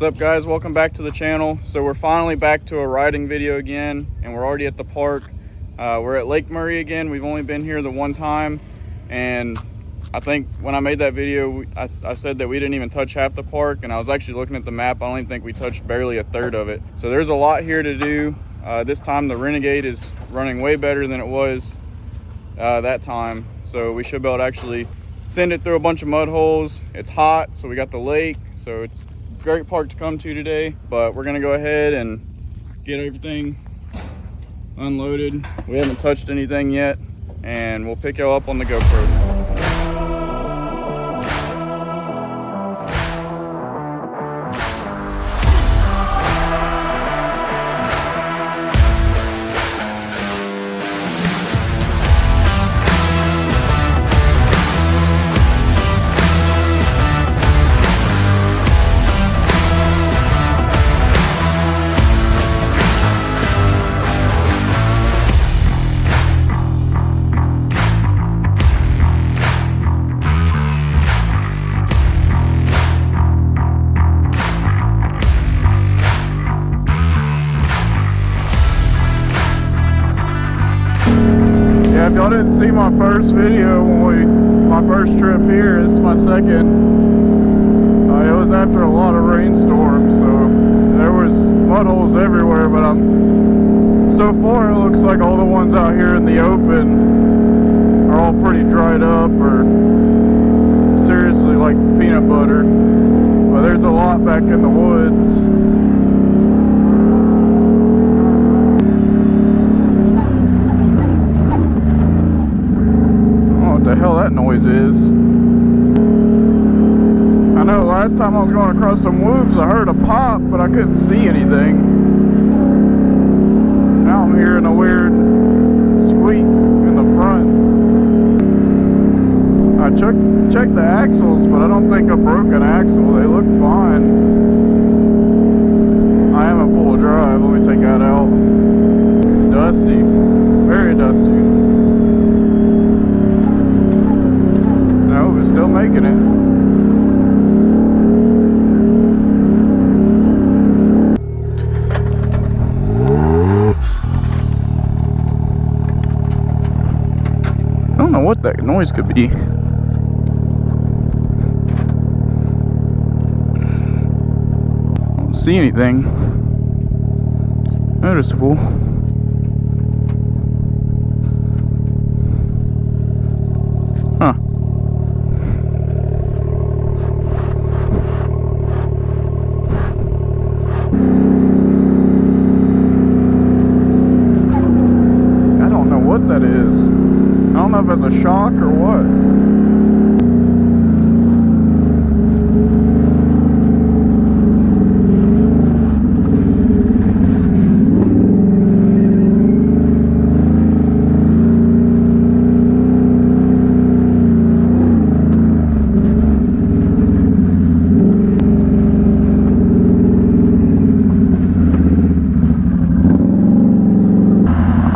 up, guys? Welcome back to the channel. So we're finally back to a riding video again, and we're already at the park. We're at Lake Murray again. We've only been here the one time, and I think when I made that video I said that we didn't even touch half the park, and I was actually looking at the map. I don't even think we touched barely a third of it. So there's a lot here to do. This time the Renegade is running way better than it was that time, so we should be able to actually send it through a bunch of mud holes. It's hot, so we got the lake, so it's a great park to come to today. But we're gonna go ahead and get everything unloaded. We haven't touched anything yet, and we'll pick y'all up on the GoPro. If y'all didn't see my first video my first trip here, it's my second. It was after a lot of rainstorms, so there was mud holes everywhere, but so far it looks like all the ones out here in the open are all pretty dried up, or seriously like peanut butter. But there's a lot back in the woods. What the hell that noise is. I know last time I was going across some whoops I heard a pop, but I couldn't see anything. Now I'm hearing a weird squeak in the front. I checked the axles, but I don't think a broken axle. They look fine. I am in full drive. Let me take that out. Dusty, very dusty. Still making it. I don't know what that noise could be. I don't see anything noticeable. Huh. What that is. I don't know if it's a shock or what.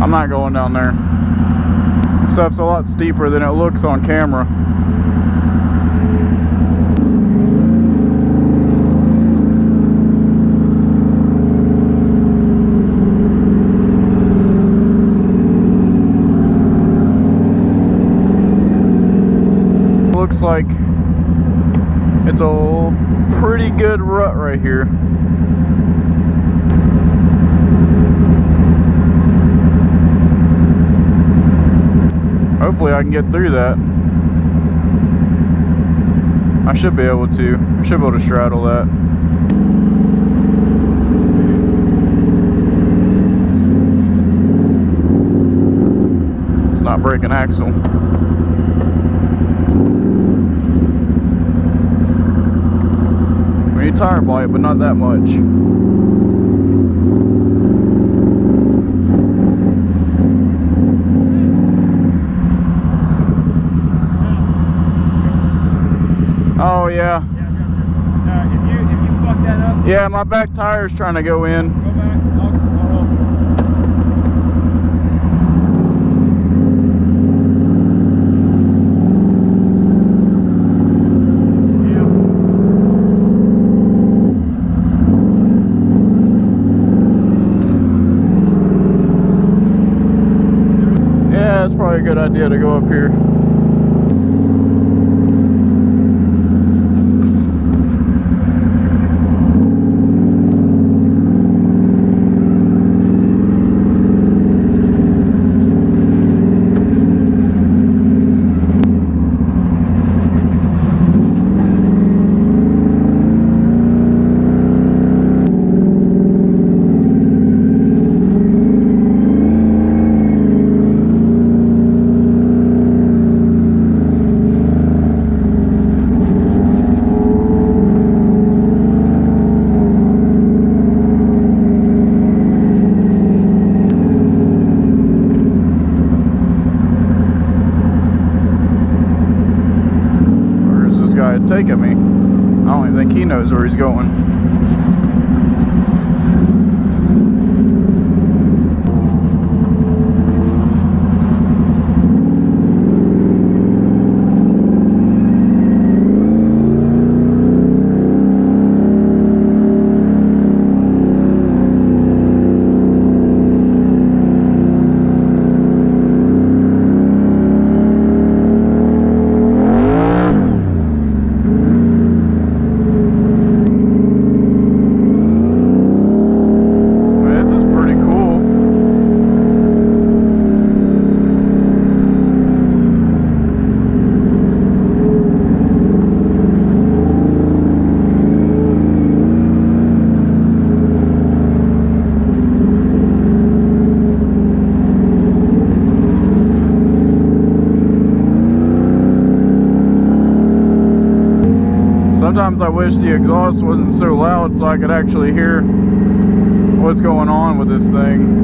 I'm not going down there. Stuff's a lot steeper than it looks on camera. Looks like it's a pretty good rut right here. Hopefully I can get through that. I should be able to. I should be able to straddle that. It's not breaking axle. We need tire bite, but not that much. Oh yeah. If you fuck that up. Yeah, my back tire's trying to go in. Go back. it's probably a good idea to go up here. Taking me. I don't even think he knows where he's going. Sometimes I wish the exhaust wasn't so loud so I could actually hear what's going on with this thing.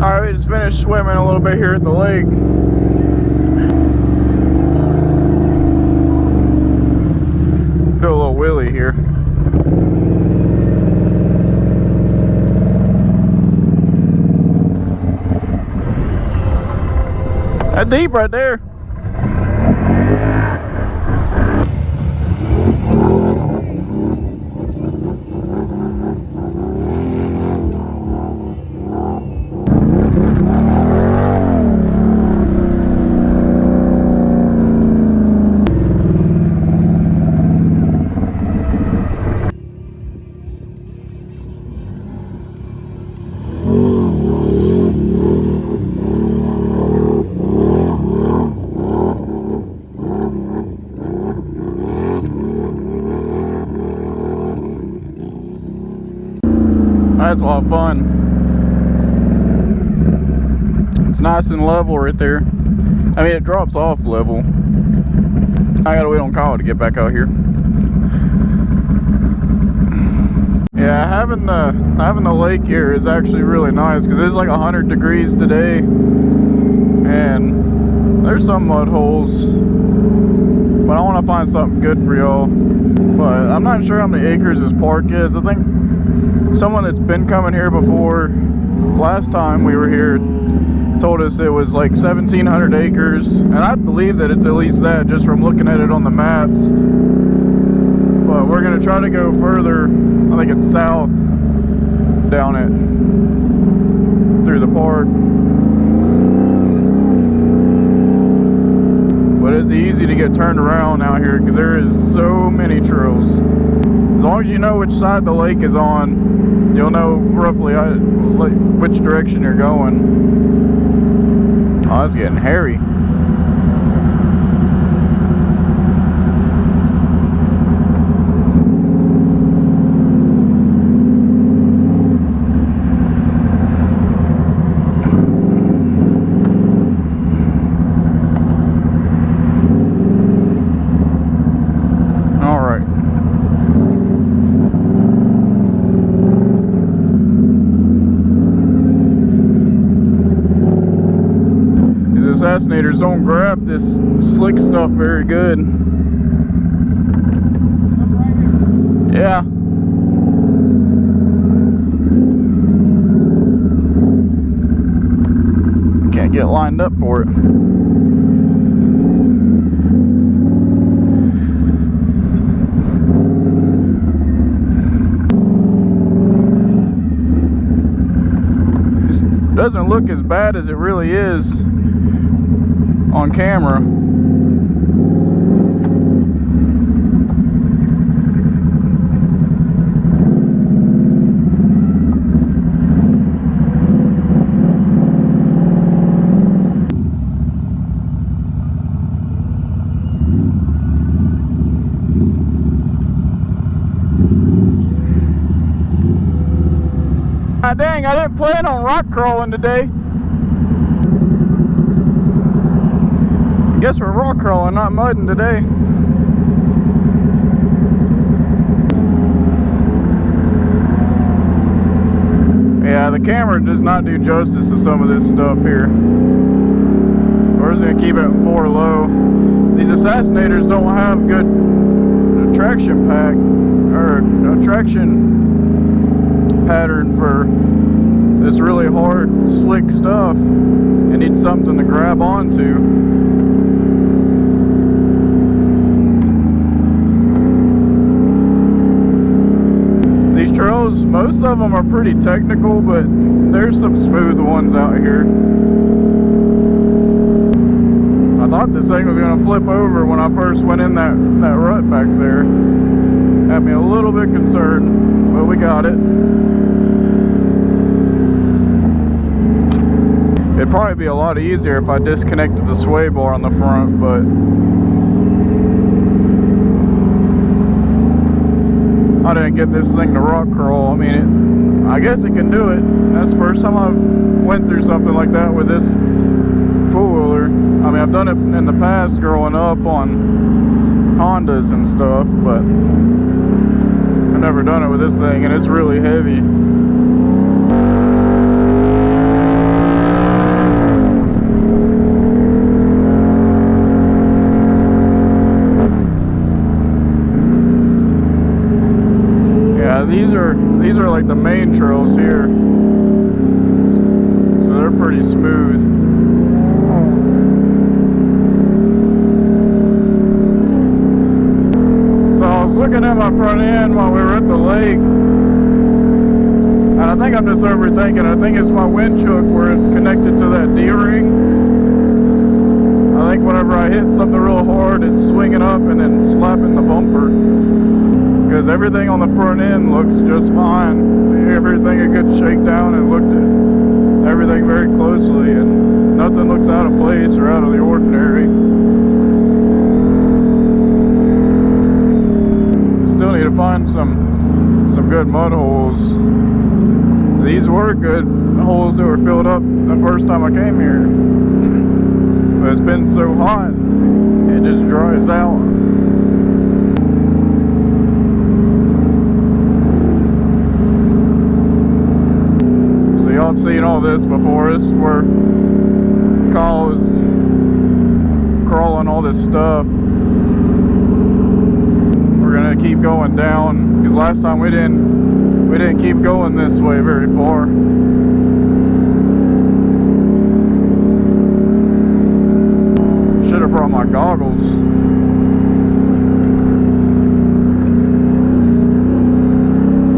Alright, we just finished swimming a little bit here at the lake. Do a little wheelie here. That's deep right there. That's a lot of fun. It's nice and level right there. I mean, it drops off level. I gotta wait on Kyle to get back out here. Yeah, having the lake here is actually really nice because it's like 100 degrees today, and there's some mud holes. But I want to find something good for y'all. But I'm not sure how many acres this park is. I think someone that's been coming here before, last time we were here, told us it was like 1,700 acres, and I believe that it's at least that just from looking at it on the maps. But we're gonna try to go further. I think it's south down it through the park. But it's easy to get turned around out here because there is so many trails. As long as you know which side the lake is on, you'll know roughly which direction you're going. Oh, it's getting hairy. Assassinators don't grab this slick stuff very good. Yeah. Can't get lined up for it. This doesn't look as bad as it really is on camera. Ah, dang, I didn't plan on rock crawling today. I guess we're rock crawling, not mudding today. Yeah, the camera does not do justice to some of this stuff here. We're just gonna keep it at 4 low. These Assassinators don't have good traction pack or traction pattern for this really hard, slick stuff. It needs something to grab onto. These trails, most of them are pretty technical, but there's some smooth ones out here. I thought this thing was going to flip over when I first went in that rut back there. Had me a little bit concerned, but we got it. It'd probably be a lot easier if I disconnected the sway bar on the front, but I didn't get this thing to rock crawl. I mean, I guess it can do it. That's the first time I've went through something like that with this four-wheeler. I mean, I've done it in the past growing up on Hondas and stuff, but I've never done it with this thing, and it's really heavy. These are like the main trails here, so they're pretty smooth. So I was looking at my front end while we were at the lake, and I think I'm just overthinking. I think it's my winch hook where it's connected to that D-ring. I think whenever I hit something real hard, it's swinging up and then slapping the bumper. Because everything on the front end looks just fine. Everything a good shakedown and looked at everything very closely, and nothing looks out of place or out of the ordinary. Still need to find some good mud holes. These were good holes that were filled up the first time I came here. But it's been so hot, it just dries out. I've seen all this before. This is where Kyle was crawling all this stuff. We're gonna keep going down because last time we didn't keep going this way very far. Should have brought my goggles.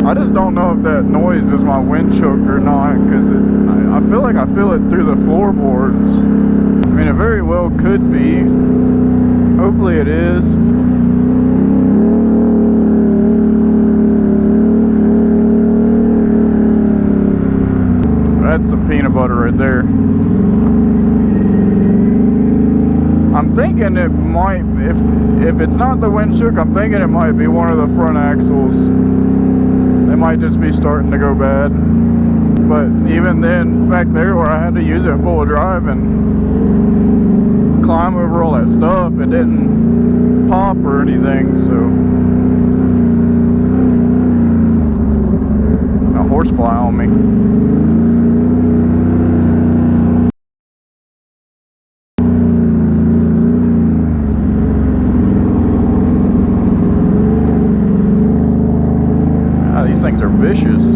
I just don't know if that noise is my winch hook or not, because I feel like I feel it through the floorboards. I mean, it very well could be. Hopefully it is. That's some peanut butter right there. I'm thinking it might, if it's not the winch hook, I'm thinking it might be one of the front axles. They might just be starting to go bad. But even then, back there where I had to use it full drive and climb over all that stuff, it didn't pop or anything, so. A horsefly on me. gorgeous.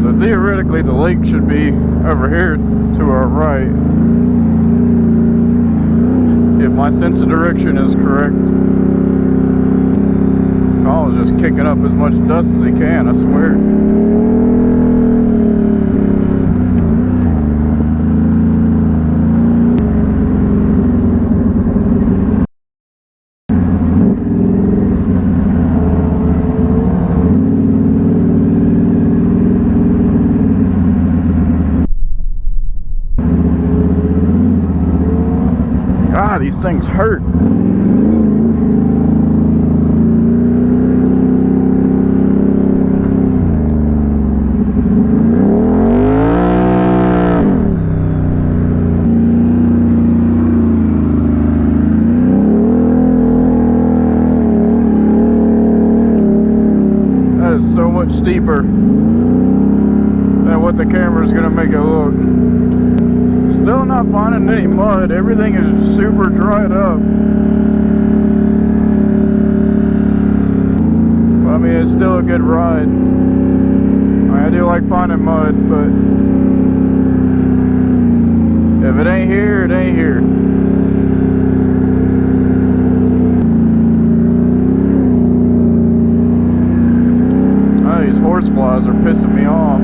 So theoretically the lake should be over here to our right, if my sense of direction is correct. Colin's just kicking up as much dust as he can, I swear. God, these things hurt. That is so much steeper than what the camera is going to make it look. Still not finding any mud. Everything is super dried up. But I mean, it's still a good ride. I mean, I do like finding mud, but if it ain't here, it ain't here. Oh, these horseflies are pissing me off.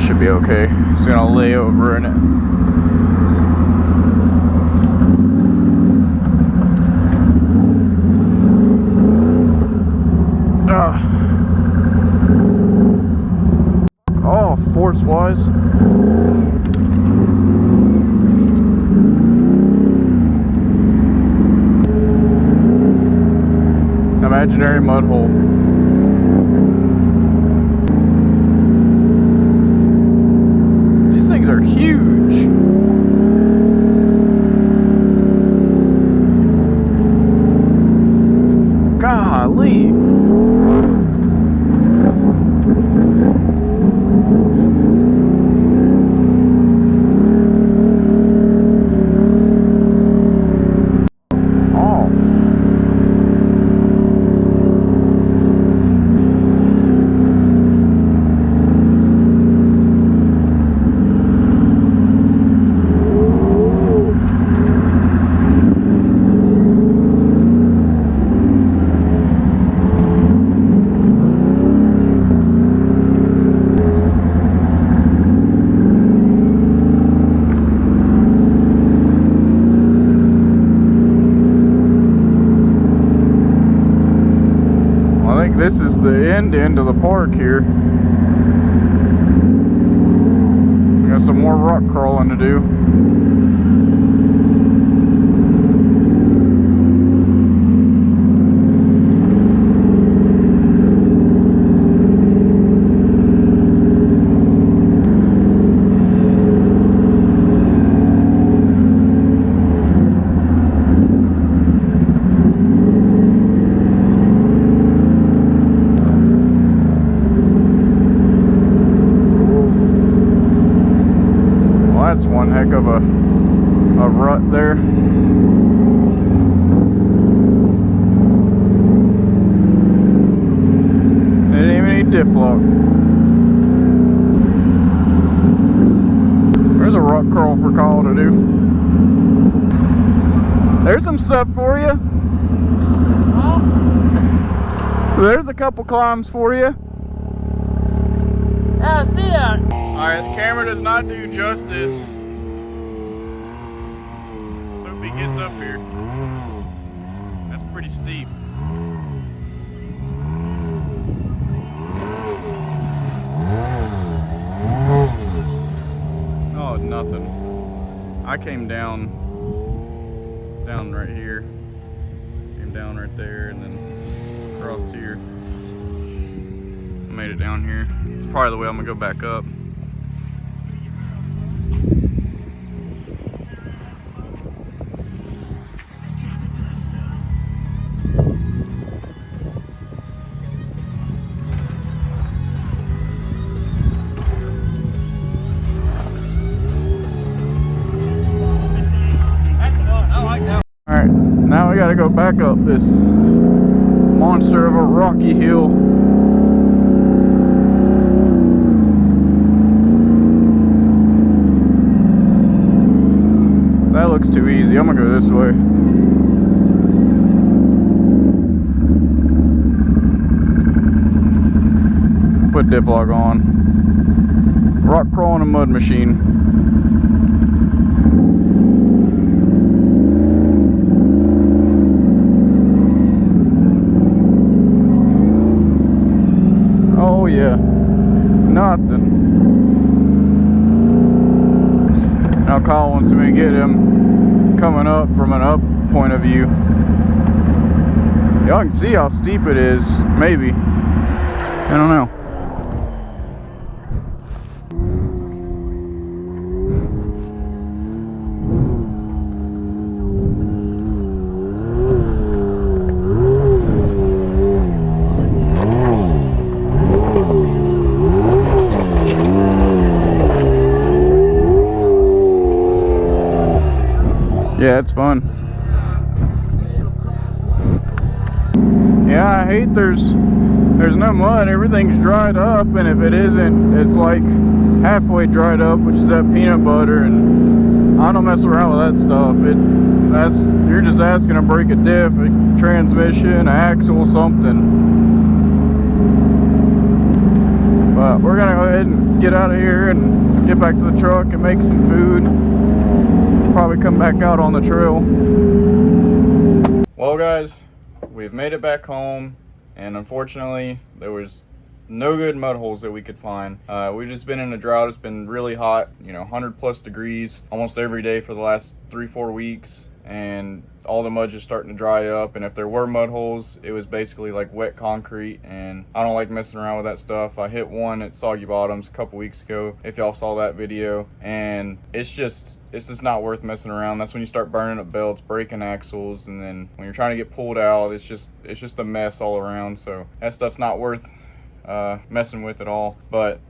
Should be okay. It's gonna lay over in it. Oh, force wise. Imaginary mud hole. Things are huge. Golly. This is the end of the park here. We got some more rock crawling to do. That's one heck of a rut there. It didn't even need diff lock. There's a rock crawl for Kyle to do. There's some stuff for you. So there's a couple climbs for you. Yeah, I see that. Alright, the camera does not do justice. So if he gets up here. That's pretty steep. Oh, nothing. I came down right here. Came down right there and then crossed here. Made it down here. It's probably the way I'm gonna go back up. Alright, now we gotta go back up this monster of a rocky hill. That looks too easy. I'm gonna go this way. Put dip log on. Rock crawling a mud machine. Oh yeah, nothing. Now Kyle wants me to get him coming up from an up point of view. Y'all can see how steep it is, maybe. I don't know. Yeah, it's fun. Yeah, I hate there's no mud. Everything's dried up, and if it isn't, it's like halfway dried up, which is that peanut butter, and I don't mess around with that stuff. You're just asking to break a diff, a transmission, an axle, something. But we're gonna go ahead and get out of here and get back to the truck and make some food. Probably come back out on the trail. Well guys, we've made it back home, and unfortunately there was no good mud holes that we could find. We've just been in a drought. It's been really hot, 100+ degrees almost every day for the last 3-4 weeks, and all the mud's just starting to dry up. And if there were mud holes, it was basically like wet concrete, and I don't like messing around with that stuff. I hit one at Soggy Bottoms a couple weeks ago, if y'all saw that video, and it's just not worth messing around. That's when you start burning up belts, breaking axles, and then when you're trying to get pulled out, it's just a mess all around. So that stuff's not worth messing with at all. But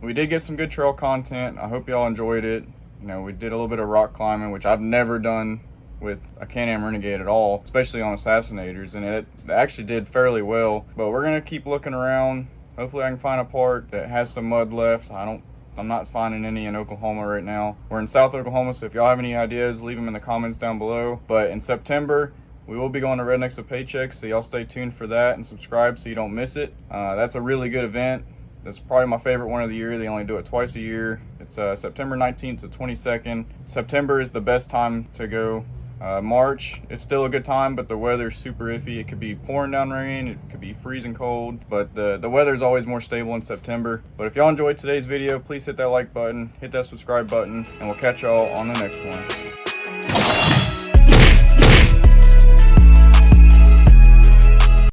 we did get some good trail content. I hope y'all enjoyed it. We did a little bit of rock climbing, which I've never done with a Can-Am Renegade at all, especially on Assassinators, and it actually did fairly well. But we're gonna keep looking around. Hopefully I can find a part that has some mud left. I'm not finding any in Oklahoma right now. We're in South Oklahoma, so if y'all have any ideas, leave them in the comments down below. But in September, we will be going to Rednecks of Paychecks, so y'all stay tuned for that and subscribe so you don't miss it. That's a really good event. That's probably my favorite one of the year. They only do it twice a year. It's September 19th to 22nd. September is the best time to go. March, it's still a good time, but the weather's super iffy. It could be pouring down rain, it could be freezing cold, but the weather's always more stable in September. But if y'all enjoyed today's video, please hit that like button, hit that subscribe button, and we'll catch y'all on the next one.